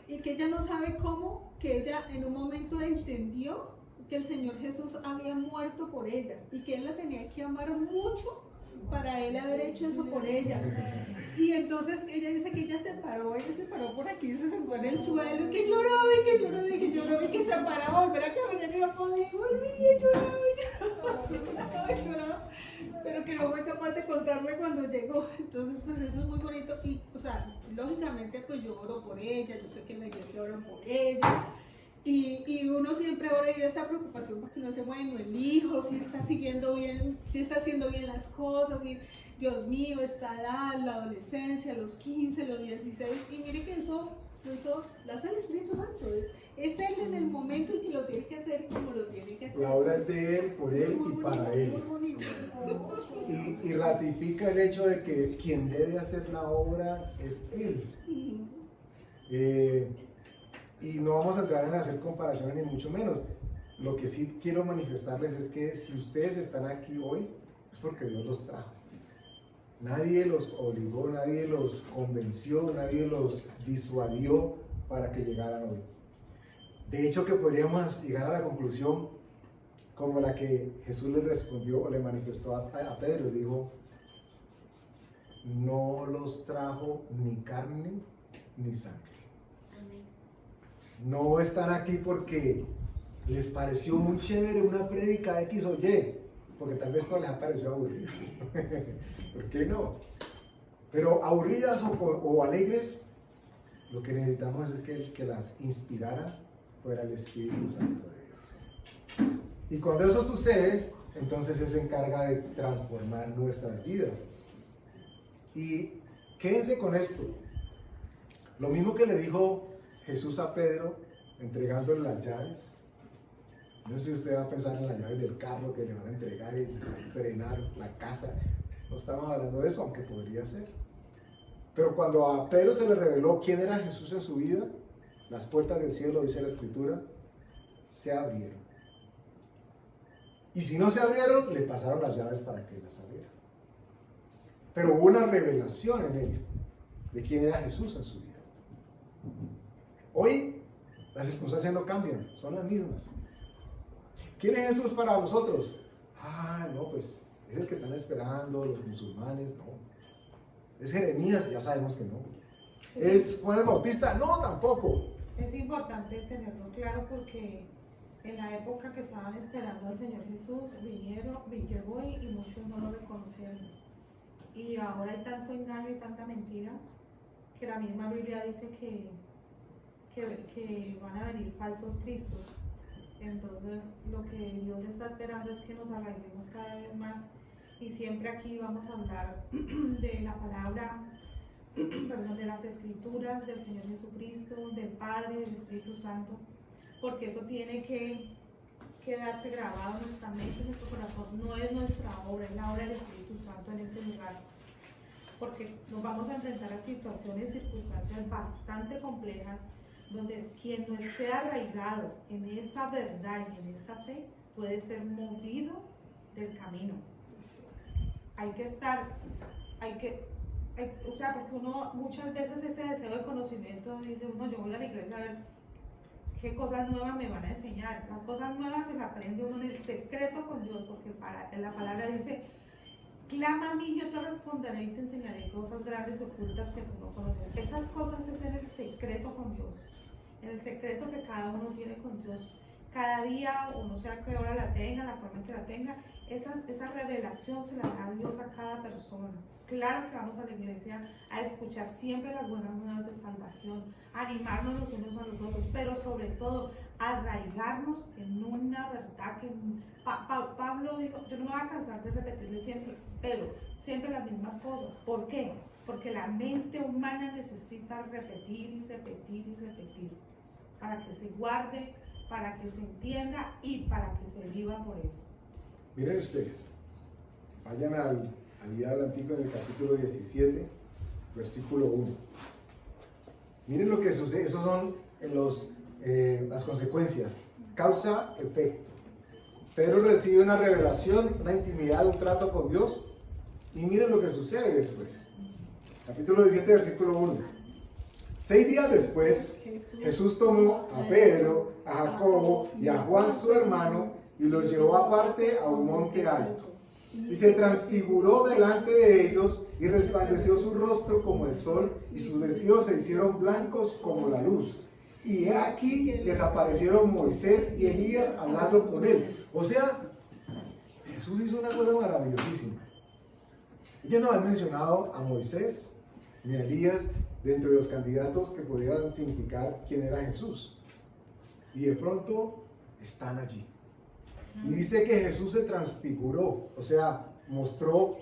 Speaker 5: y que ella no sabe cómo, que ella en un momento entendió que el Señor Jesús había muerto por ella y que Él la tenía que amar mucho para Él haber hecho eso por ella. Y entonces ella dice que ella se paró por aquí, se sentó en el suelo, y que lloró, y que se paraba a volver a caminar y no podía, y volvía, lloraba, pero que no fue capaz de contarme cuando llegó. Entonces pues eso es muy bonito, y o sea, lógicamente pues yo oro por ella, yo sé que en la iglesia oran por ella, y uno siempre ora y esa preocupación porque no sé, bueno, el hijo si está siguiendo bien, si está haciendo bien las cosas, y Dios mío, esta edad, la adolescencia, los 15, los 16, y mire que eso lo hace el Espíritu Santo, es Él en el momento en que lo tiene que hacer y como lo tiene que hacer.
Speaker 3: La obra es de Él, por Él y para Él. Y ratifica el hecho de que quien debe hacer la obra es Él. Y no vamos a entrar en hacer comparaciones ni mucho menos. Lo que sí quiero manifestarles es que si ustedes están aquí hoy, es porque Dios los trajo. Nadie los obligó, nadie los convenció, nadie los disuadió para que llegaran hoy. De hecho, que podríamos llegar a la conclusión como la que Jesús le respondió o le manifestó a Pedro. Dijo, no los trajo ni carne ni sangre. No están aquí porque les pareció muy chévere una prédica X o Y, porque tal vez todo les ha parecido aburrido. ¿Por qué no? Pero aburridas o alegres, Lo que necesitamos es que el que las inspirara fuera el Espíritu Santo de Dios. Y cuando eso sucede, entonces Él se encarga de transformar nuestras vidas. Y quédense con esto. Lo mismo que le dijo Jesús a Pedro, entregándole las llaves. No sé si usted va a pensar en las llaves del carro que le van a entregar y estrenar la casa. No estamos hablando de eso, aunque podría ser. Pero cuando a Pedro se le reveló quién era Jesús en su vida, las puertas del cielo, dice la Escritura, se abrieron. Y si no se abrieron, le pasaron las llaves para que las abriera. Pero hubo una revelación en él de quién era Jesús en su vida. Hoy las circunstancias no cambian, son las mismas. ¿Quién es Jesús para nosotros? No, pues es el que están esperando los musulmanes, no. Es Jeremías, ya sabemos que no. ¿Es Juan el Bautista? No, tampoco.
Speaker 1: Es importante tenerlo claro porque en la época que estaban esperando al Señor Jesús, llegó y muchos no lo reconocieron. Y ahora hay tanto engaño y tanta mentira que la misma Biblia dice que van a venir falsos cristos. Entonces lo que Dios está esperando es que nos arraiguemos cada vez más y siempre aquí vamos a hablar de la palabra, de las escrituras del Señor Jesucristo, del Padre, del Espíritu Santo, porque eso tiene que quedarse grabado en nuestra mente, en nuestro corazón. No es nuestra obra, es la obra del Espíritu Santo en este lugar, porque nos vamos a enfrentar a situaciones, circunstancias bastante complejas, donde quien no esté arraigado en esa verdad y en esa fe puede ser movido del camino. Hay que estar, o sea, porque uno muchas veces ese deseo de conocimiento dice uno, yo voy a la iglesia a ver qué cosas nuevas me van a enseñar. Las cosas nuevas se las aprende uno en el secreto con Dios, porque la palabra dice, clama a mí, yo te responderé y te enseñaré cosas grandes ocultas que tú no conoces. Esas cosas es en el secreto con Dios, en el secreto que cada uno tiene con Dios. Cada día, o no sé a qué hora la tenga, la forma en que la tenga, esa revelación se la da Dios a cada persona. Claro que vamos a la iglesia a escuchar siempre las buenas nuevas de salvación, a animarnos los unos a los otros, pero sobre todo arraigarnos en una verdad que Pablo dijo, yo no me voy a cansar de repetirle siempre, pero siempre las mismas cosas. ¿Por qué? Porque la mente humana necesita repetir y repetir y repetir para que se guarde, para que se entienda y para que se viva por eso.
Speaker 3: Miren ustedes, vayan al Antiguo en el capítulo 17, versículo 1. Miren lo que sucede, esos son las consecuencias, causa, efecto. Pedro recibe una revelación, una intimidad, un trato con Dios, y miren lo que sucede después. Capítulo 17, versículo 1. 6 días después, Jesús tomó a Pedro, a Jacobo y a Juan su hermano y los llevó aparte a un monte alto. Y se transfiguró delante de ellos y resplandeció su rostro como el sol y sus vestidos se hicieron blancos como la luz. Y he aquí les aparecieron Moisés y Elías hablando con él. O sea, Jesús hizo una cosa maravillosísima. Ellos no han mencionado a Moisés ni a Elías dentro de los candidatos que pudieran significar quién era Jesús. Y de pronto están allí. Y dice que Jesús se transfiguró, o sea, mostró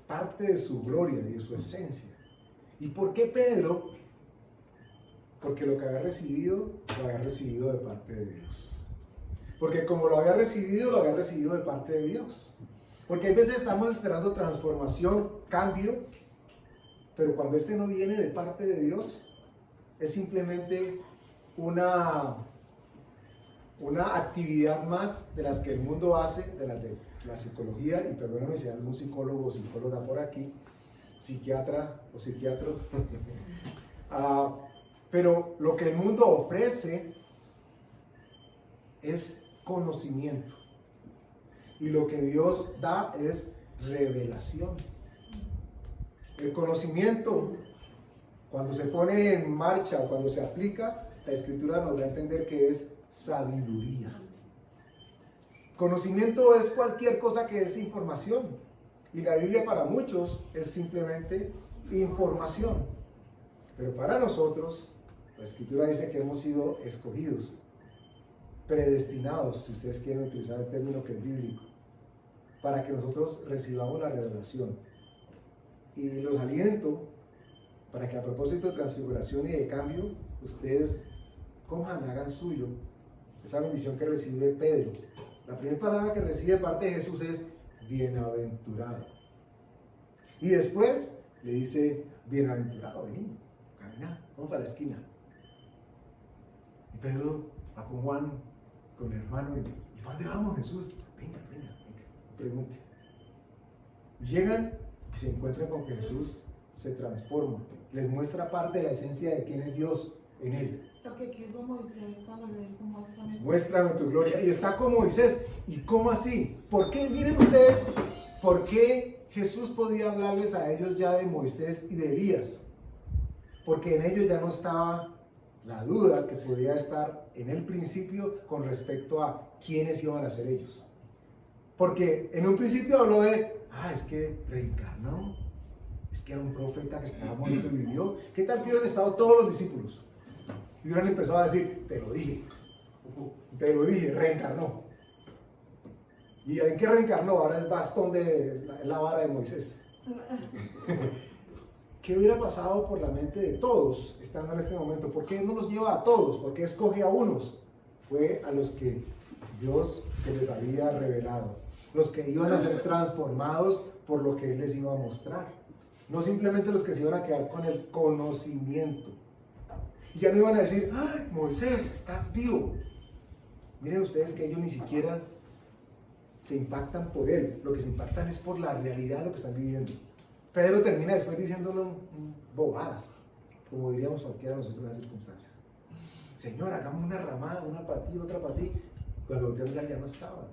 Speaker 3: parte de su gloria y de su esencia. ¿Y por qué Pedro? Porque lo que había recibido, lo había recibido de parte de Dios. Porque como lo había recibido de parte de Dios. Porque a veces estamos esperando transformación, cambio, pero cuando este no viene de parte de Dios, es simplemente una actividad más de las que el mundo hace, de la psicología, y perdóname si hay algún psicólogo o psicóloga por aquí, psiquiatra o psiquiatro, pero lo que el mundo ofrece es conocimiento, y lo que Dios da es revelación. El conocimiento, cuando se pone en marcha, cuando se aplica, la Escritura nos da a entender que es sabiduría. Conocimiento es cualquier cosa que es información, y la Biblia para muchos es simplemente información, pero para nosotros La Escritura dice que hemos sido escogidos, predestinados, si ustedes quieren utilizar el término que es bíblico, para que nosotros recibamos la revelación. Y los aliento para que a propósito de transfiguración y de cambio, ustedes cojan, hagan suyo esa bendición que recibe Pedro. La primera palabra que recibe de parte de Jesús es bienaventurado. Y después le dice, bienaventurado, vení, camina, vamos para la esquina. Y Pedro va con Juan, con el hermano, ¿y para dónde vamos, Jesús? Venga, pregunte. Llegan y se encuentran con que Jesús se transforma, les muestra parte de la esencia de quién es Dios en él.
Speaker 1: Lo que quiso Moisés cuando le dijo,
Speaker 3: Muéstrame tu gloria. Y está con Moisés. ¿Y cómo así? ¿Por qué? Miren ustedes, ¿por qué Jesús podía hablarles a ellos ya de Moisés y de Elías? Porque en ellos ya no estaba la duda que podía estar en el principio con respecto a quiénes iban a ser ellos. Porque en un principio habló de, es que reencarnó, es que era un profeta que estaba muerto y vivió. ¿Qué tal que hubieran estado todos los discípulos? Y hubieran empezado a decir, te lo dije, reencarnó. ¿Y en qué reencarnó? Ahora es bastón de la vara de Moisés. ¿Qué hubiera pasado por la mente de todos estando en este momento? ¿Por qué no los lleva a todos? ¿Por qué escoge a unos? Fue a los que Dios se les había revelado, los que iban a ser transformados por lo que Él les iba a mostrar. No simplemente los que se iban a quedar con el conocimiento. Y ya no iban a decir, ¡ay, Moisés, estás vivo! Miren ustedes que ellos ni siquiera se impactan por él, lo que se impactan es por la realidad de lo que están viviendo. Pedro termina después diciéndolo bobadas, como diríamos cualquiera de nosotros en las circunstancias. Señor, hagamos una ramada, una para ti, otra para ti. Cuando voltearon ya no estaban.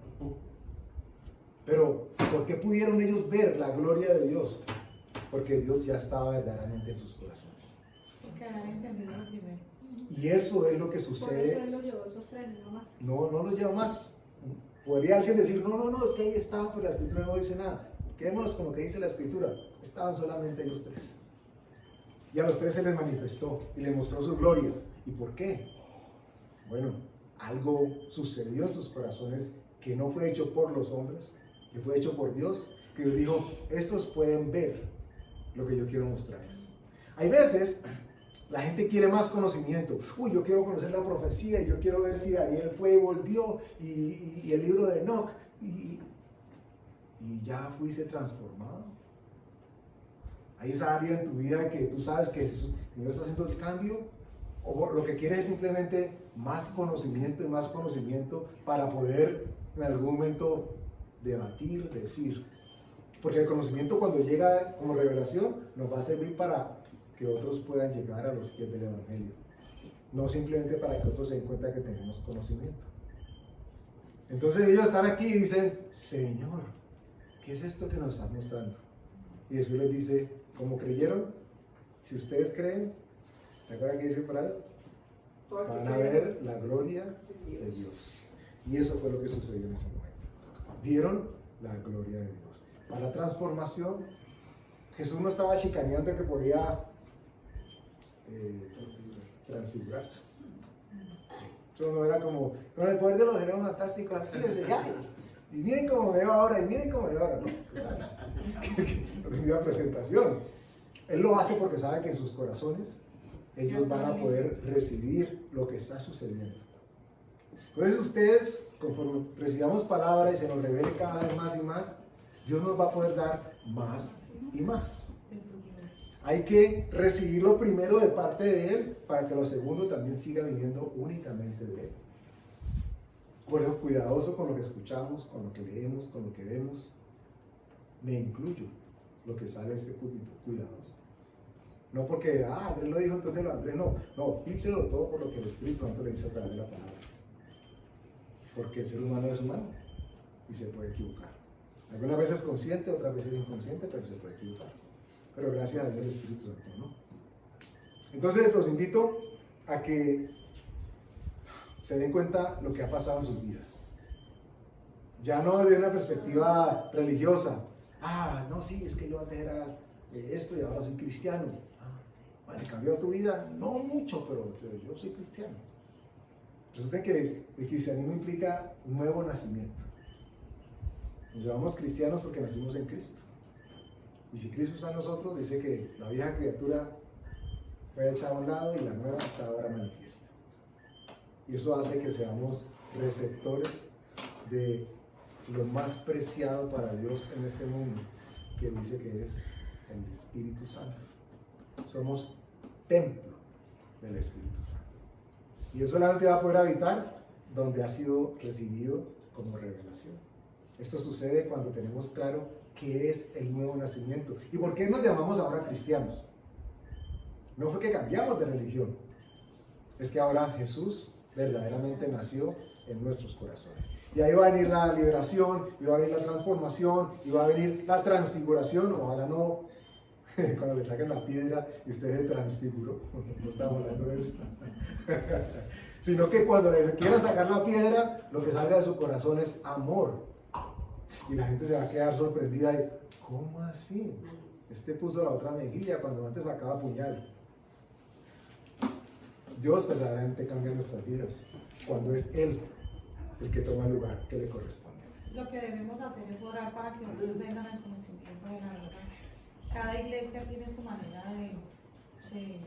Speaker 3: Pero, ¿por qué pudieron ellos ver la gloria de Dios? Porque Dios ya estaba verdaderamente en sus corazones.
Speaker 1: Porque habían entendido lo primero.
Speaker 3: Y eso es lo que
Speaker 5: Por
Speaker 3: sucede.
Speaker 5: eso él lo llevó esos 3, no más.
Speaker 3: No lo lleva más. Podría alguien decir, no, es que ahí estaban, pero la Escritura no dice nada. Quedémonos con lo que dice la Escritura. Estaban solamente ellos 3. Y a los 3 se les manifestó y les mostró su gloria. ¿Y por qué? Bueno, algo sucedió en sus corazones que no fue hecho por los hombres, que fue hecho por Dios, que Dios dijo, estos pueden ver lo que yo quiero mostrarles. Hay veces la gente quiere más conocimiento. Yo quiero conocer la profecía y yo quiero ver si Daniel fue y volvió y el libro de Enoch y ya fuiste transformado. Hay esa área en tu vida que tú sabes que Dios está haciendo el cambio, o lo que quieres es simplemente más conocimiento y más conocimiento para poder en algún momento debatir, decir. Porque el conocimiento cuando llega como revelación nos va a servir para que otros puedan llegar a los pies del Evangelio, no simplemente para que otros se den cuenta que tenemos conocimiento. Entonces ellos están aquí y dicen, Señor, ¿qué es esto que nos estás mostrando? Y Jesús les dice, ¿cómo creyeron? Si ustedes creen, ¿se acuerdan que dice por ahí? Van a ver la gloria de Dios. Y eso fue lo que sucedió en ese momento. Vieron la gloria de Dios. Para la transformación, Jesús no estaba chicaneando que podía transfigurarse. Eso no era como, con el poder de los genes fantásticos, así les llega. Y miren cómo me veo ahora, y miren cómo me veo ahora. No tenía presentación. Él lo hace porque sabe que en sus corazones ellos van a poder recibir lo que está sucediendo. Entonces ustedes, conforme recibamos palabra y se nos revele cada vez más y más, Dios nos va a poder dar más y más. Hay que recibirlo primero de parte de Él para que lo segundo también siga viniendo únicamente de Él. Por eso cuidadoso con lo que escuchamos, con lo que leemos, con lo que vemos. Me incluyo lo que sale de este púlpito, cuidadoso. No porque, Andrés lo dijo, entonces lo Andrés no. No, fíjelo todo por lo que el Espíritu Santo le dice a través de la palabra. Porque el ser humano es humano y se puede equivocar. Algunas veces consciente, otras veces inconsciente, pero se puede equivocar. Pero gracias a Dios el Espíritu Santo, ¿no? Entonces los invito a que se den cuenta lo que ha pasado en sus vidas. Ya no desde una perspectiva religiosa. No, sí, es que yo antes era esto y ahora soy cristiano. ¿cambió tu vida? No mucho, pero yo soy cristiano. Resulta que el cristianismo implica un nuevo nacimiento. Nos llamamos cristianos porque nacimos en Cristo. Y si Cristo está en nosotros, dice que la vieja criatura fue echada a un lado y la nueva está ahora manifiesta. Y eso hace que seamos receptores de lo más preciado para Dios en este mundo, que dice que es el Espíritu Santo. Somos templo del Espíritu Santo. Y eso solamente va a poder habitar donde ha sido recibido como revelación. Esto sucede cuando tenemos claro qué es el nuevo nacimiento. ¿Y por qué nos llamamos ahora cristianos? No fue que cambiamos de religión, es que ahora Jesús verdaderamente nació en nuestros corazones. Y ahí va a venir la liberación, y va a venir la transformación, y va a venir la transfiguración. Ojalá no, cuando le saquen la piedra y usted se transfiguró, no estamos hablando de eso, sino que cuando le quieran sacar la piedra, lo que salga de su corazón es amor. Y la gente se va a quedar sorprendida y, ¿cómo así? Este puso la otra mejilla cuando antes sacaba puñal. Dios verdaderamente cambia nuestras vidas cuando es Él el que toma el lugar que le corresponde.
Speaker 1: Lo que debemos hacer es orar para que otros vengan al conocimiento de la verdad. Cada iglesia tiene su manera de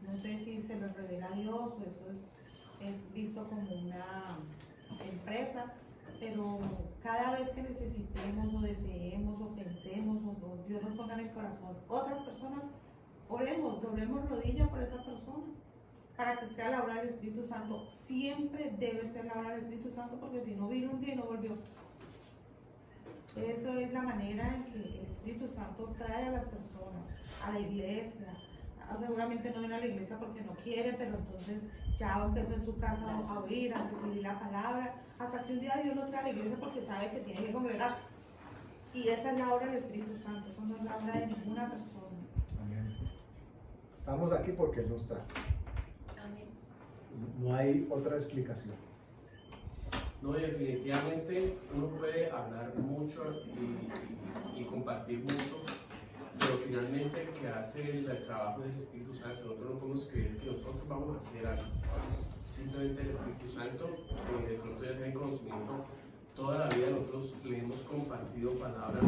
Speaker 1: no sé si se les revela a Dios o eso es visto como una empresa, pero cada vez que necesitemos o deseemos o pensemos o Dios nos ponga en el corazón otras personas, oremos, doblemos rodilla por esa persona para que sea la obra del Espíritu Santo. Siempre debe ser la obra del Espíritu Santo, porque si no vino un día y no volvió. Esa es la manera en que el Espíritu Santo trae a las personas, a la iglesia. Seguramente no viene a la iglesia porque no quiere, pero entonces ya empezó en su casa a oír, a recibir la palabra, hasta que un día Dios lo trae a la iglesia porque sabe que tiene que congregarse. Y esa es la obra del Espíritu Santo, eso no es la obra de ninguna persona.
Speaker 3: Amén. Estamos aquí porque Él nos trae.
Speaker 6: Amén.
Speaker 3: No hay otra explicación.
Speaker 4: No, y definitivamente uno puede hablar mucho y compartir mucho, pero finalmente el que hace el trabajo del Espíritu Santo, nosotros no podemos creer que nosotros vamos a hacer algo. Simplemente el Espíritu Santo, de pronto ya tienen conocimiento, toda la vida nosotros le hemos compartido palabra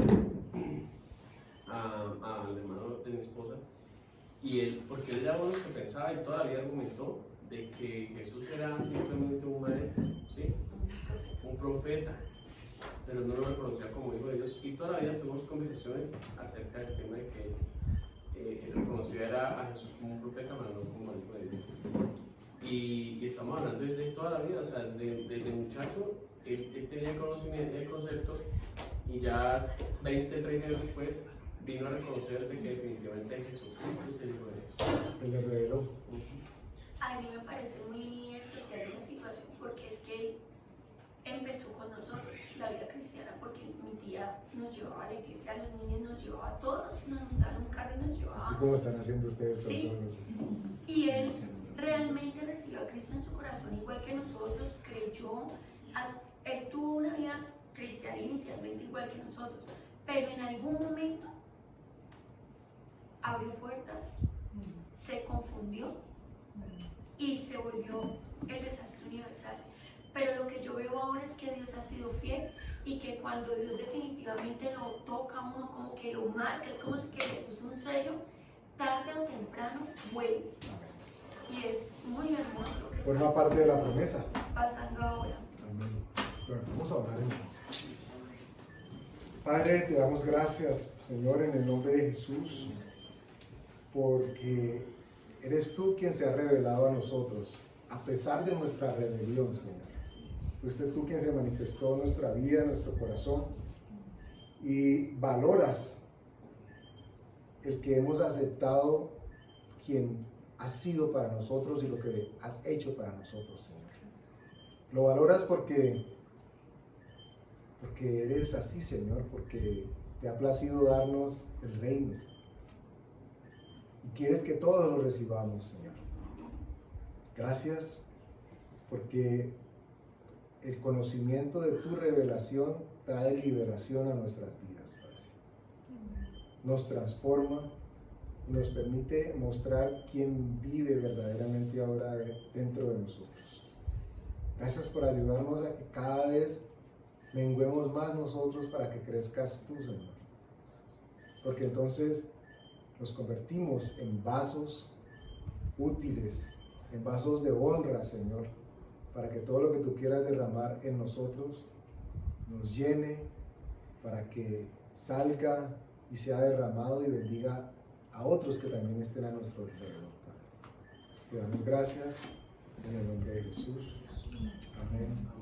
Speaker 4: al hermano de mi esposa, y él, porque él era uno que pensaba y todavía argumentó de que Jesús era simplemente un maestro, ¿sí? Un profeta, pero no lo reconocía como hijo de Dios. Y todavía tuvimos conversaciones acerca del tema de que él reconocía a Jesús como un profeta, pero no como hijo de Dios. Y estamos hablando desde toda la vida, o sea, desde muchacho, él tenía el conocimiento, el concepto, y ya 20, 30 años después vino a reconocer de que definitivamente Jesucristo es el hijo de Dios.
Speaker 3: Él le reveló.
Speaker 6: A mí me parece muy especial esa situación porque es que él empezó con nosotros la vida cristiana, porque mi tía nos llevaba a la iglesia, a los niños nos llevaba a todos, nos montaron un carro y nos llevaba.
Speaker 3: Así como están haciendo ustedes con
Speaker 6: Sí.
Speaker 3: todos nosotros.
Speaker 6: Y él realmente recibió a Cristo en su corazón igual que nosotros, creyó, él tuvo una vida cristiana inicialmente igual que nosotros, pero en algún momento abrió puertas, se confundió y se volvió el desastre universal. Pero lo que yo veo ahora es que Dios ha sido fiel y que cuando Dios definitivamente lo toca a uno, como que lo marca, es como si que le puso un sello, tarde o temprano vuelve. Y es muy hermoso lo que
Speaker 3: Forma parte de la promesa.
Speaker 6: está pasando ahora.
Speaker 3: Amén. Bueno, vamos a orar entonces. Padre, te damos gracias, Señor, en el nombre de Jesús, porque eres tú quien se ha revelado a nosotros, a pesar de nuestra rebelión, Señor. Fuiste tú quien se manifestó en nuestra vida, en nuestro corazón, y valoras el que hemos aceptado quien has sido para nosotros y lo que has hecho para nosotros, Señor. Lo valoras porque eres así, Señor, porque te ha placido darnos el reino y quieres que todos lo recibamos, Señor. Gracias porque el conocimiento de tu revelación trae liberación a nuestras vidas, Padre. Nos transforma, nos permite mostrar quién vive verdaderamente ahora dentro de nosotros. Gracias por ayudarnos a que cada vez menguemos más nosotros para que crezcas tú, Señor. Porque entonces nos convertimos en vasos útiles, en vasos de honra, Señor, para que todo lo que tú quieras derramar en nosotros nos llene, para que salga y sea derramado y bendiga a otros que también estén a nuestro alrededor, Padre. Te damos gracias en el nombre de Jesús. Amén.